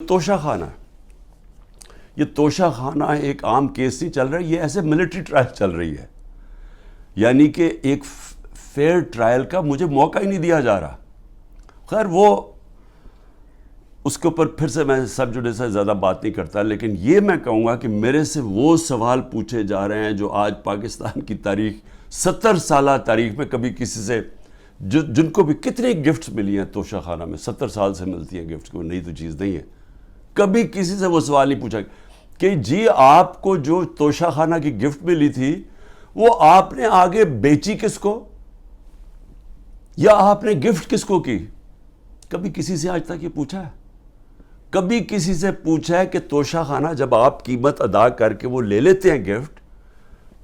توشہ خانہ، یہ توشہ خانہ ایک عام کیس نہیں چل رہا ہے، یہ ایسے ملٹری ٹرائل چل رہی ہے، یعنی کہ ایک فیئر ٹرائل کا مجھے موقع ہی نہیں دیا جا رہا۔ خیر وہ اس کے اوپر پھر سے میں سب جوڈے سے زیادہ بات نہیں کرتا، لیکن یہ میں کہوں گا کہ میرے سے وہ سوال پوچھے جا رہے ہیں جو آج پاکستان کی تاریخ 70 سالہ تاریخ میں کبھی کسی سے جن کو بھی کتنی گفٹس ملی ہیں توشہ خانہ میں، 70 سال سے ملتی ہیں گفٹس، کوئی نئی تو چیز نہیں ہے۔ کبھی کسی سے وہ سوال نہیں پوچھا کہ جی آپ کو جو توشہ خانہ کی گفٹ ملی تھی وہ آپ نے آگے بیچی کس کو، یا آپ نے گفٹ کس کو کی؟ کبھی کسی سے آج تک یہ پوچھا ہے؟ کبھی کسی سے پوچھا ہے کہ توشہ خانہ جب آپ قیمت ادا کر کے وہ لے لیتے ہیں گفٹ،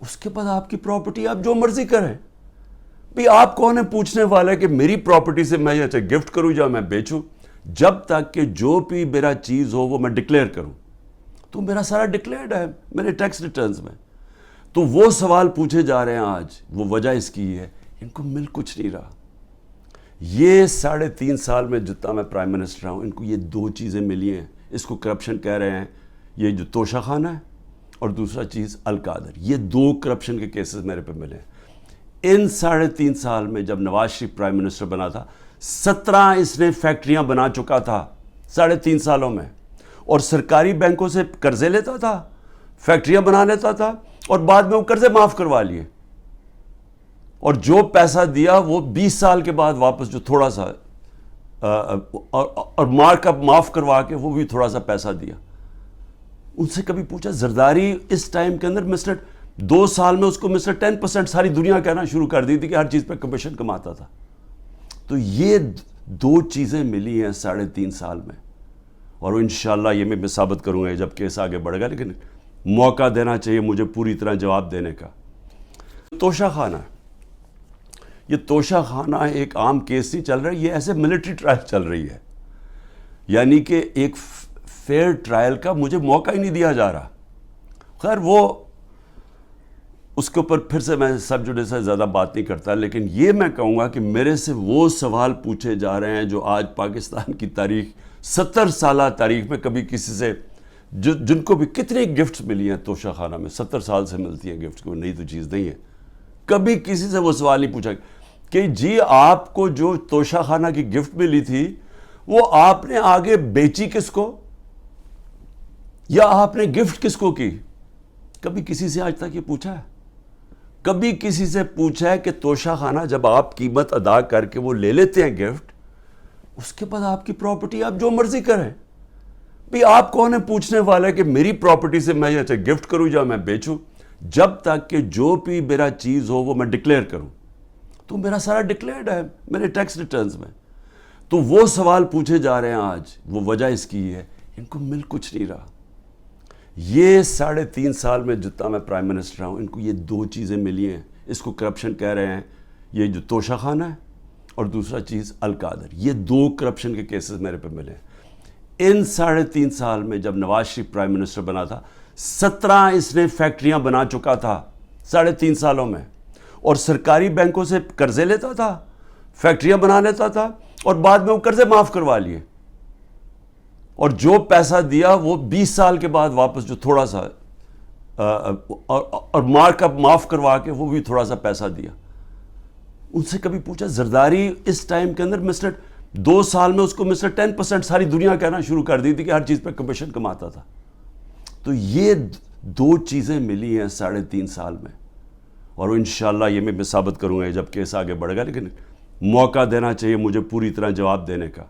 اس کے بعد آپ کی پراپرٹی آپ جو مرضی کریں؟ بھی آپ کون ہے پوچھنے والا ہے کہ میری پراپرٹی سے میں یہ گفٹ کروں یا میں بیچوں؟ جب تک کہ جو بھی میرا چیز ہو وہ میں ڈکلیئر کروں، تو میرا سارا ڈکلیئرڈ ہے میرے ٹیکس ریٹرنز میں۔ تو وہ سوال پوچھے جا رہے ہیں آج، وہ وجہ اس کی ہے ان کو مل کچھ نہیں رہا۔ یہ 3.5 سال میں جتنا میں پرائم منسٹر ہوں، ان کو یہ 2 چیزیں ملی ہیں، اس کو کرپشن کہہ رہے ہیں، یہ جو توشہ خانہ ہے اور دوسرا چیز القادر، یہ 2 کرپشن کے کیسز میرے پہ ملے ہیں۔ ان 3.5 سال میں جب نواز شریف پرائم منسٹر بنا تھا، 17 اس نے فیکٹریاں بنا چکا تھا 3.5 سالوں میں، اور سرکاری بینکوں سے قرضے لیتا تھا، فیکٹریاں بنا لیتا تھا، اور بعد میں وہ قرضے معاف کروا لیے، اور جو پیسہ دیا وہ 20 سال کے بعد واپس، جو تھوڑا سا اور مارک اپ معاف کروا کے وہ بھی تھوڑا سا پیسہ دیا۔ ان سے کبھی پوچھا زرداری اس ٹائم کے اندر مسٹر 2 سال میں اس کو مسٹر 10% ساری دنیا کہنا شروع کر دی تھی کہ ہر چیز پہ کمیشن کماتا تھا۔ تو یہ 2 چیزیں ملی ہیں 3.5 سال میں، اور انشاءاللہ یہ میں ثابت کروں گا جب کیس آگے بڑھے گا، لیکن موقع دینا چاہیے مجھے پوری طرح جواب دینے کا۔ توشہ خانہ، یہ توشہ خانہ ایک عام کیس نہیں چل رہا ہے، یہ ایسے ملٹری ٹرائل چل رہی ہے، یعنی کہ ایک فیئر ٹرائل کا مجھے موقع ہی نہیں دیا جا رہا۔ خیر وہ اس کے اوپر پھر سے میں سب جوڈے سے زیادہ بات نہیں کرتا، لیکن یہ میں کہوں گا کہ میرے سے وہ سوال پوچھے جا رہے ہیں جو آج پاکستان کی تاریخ 70 سالہ تاریخ میں کبھی کسی سے جن کو بھی کتنی گفٹس ملی ہیں توشہ خانہ میں، 70 سال سے ملتی ہیں گفٹس، کوئی نئی تو چیز نہیں ہے۔ کبھی کسی سے وہ سوال نہیں پوچھا کہ جی آپ کو جو توشہ خانہ کی گفٹ ملی تھی وہ آپ نے آگے بیچی کس کو، یا آپ نے گفٹ کس کو کی؟ کبھی کسی سے آج تک یہ پوچھا ہے؟ کبھی کسی سے پوچھا ہے کہ توشہ خانہ جب آپ قیمت ادا کر کے وہ لے لیتے ہیں گفٹ، اس کے بعد آپ کی پراپرٹی آپ جو مرضی کریں؟ بھی آپ کون ہے پوچھنے والا ہے کہ میری پراپرٹی سے میں یہ گفٹ کروں یا میں بیچوں؟ جب تک کہ جو بھی میرا چیز ہو وہ میں ڈکلیئر کروں، تو میرا سارا ڈکلیئرڈ ہے میرے ٹیکس ریٹرنز میں۔ تو وہ سوال پوچھے جا رہے ہیں آج، وہ وجہ اس کی ہے ان کو مل کچھ نہیں رہا۔ یہ 3.5 سال میں جتنا میں پرائم منسٹر ہوں، ان کو یہ 2 چیزیں ملی ہیں، اس کو کرپشن کہہ رہے ہیں، یہ جو توشہ خانہ ہے اور دوسرا چیز القادر، یہ 2 کرپشن کے کیسز میرے پہ ملے ہیں۔ ان 3.5 سال میں جب نواز شریف پرائم منسٹر بنا تھا، 17 اس نے فیکٹریاں بنا چکا تھا 3.5 سالوں میں، اور سرکاری بینکوں سے قرضے لیتا تھا، فیکٹریاں بنا لیتا تھا، اور بعد میں وہ قرضے معاف کروا لیے، اور جو پیسہ دیا وہ 20 سال کے بعد واپس، جو تھوڑا سا اور مارک اپ معاف کروا کے وہ بھی تھوڑا سا پیسہ دیا۔ ان سے کبھی پوچھا زرداری اس ٹائم کے اندر مسٹر 2 سال میں اس کو مسٹر 10% ساری دنیا کہنا شروع کر دی تھی کہ ہر چیز پہ کمیشن کماتا تھا۔ تو یہ 2 چیزیں ملی ہیں 3.5 سال میں، اور انشاءاللہ یہ میں ثابت کروں گا جب کیس آگے بڑھے گا، لیکن موقع دینا چاہیے مجھے پوری طرح جواب دینے کا۔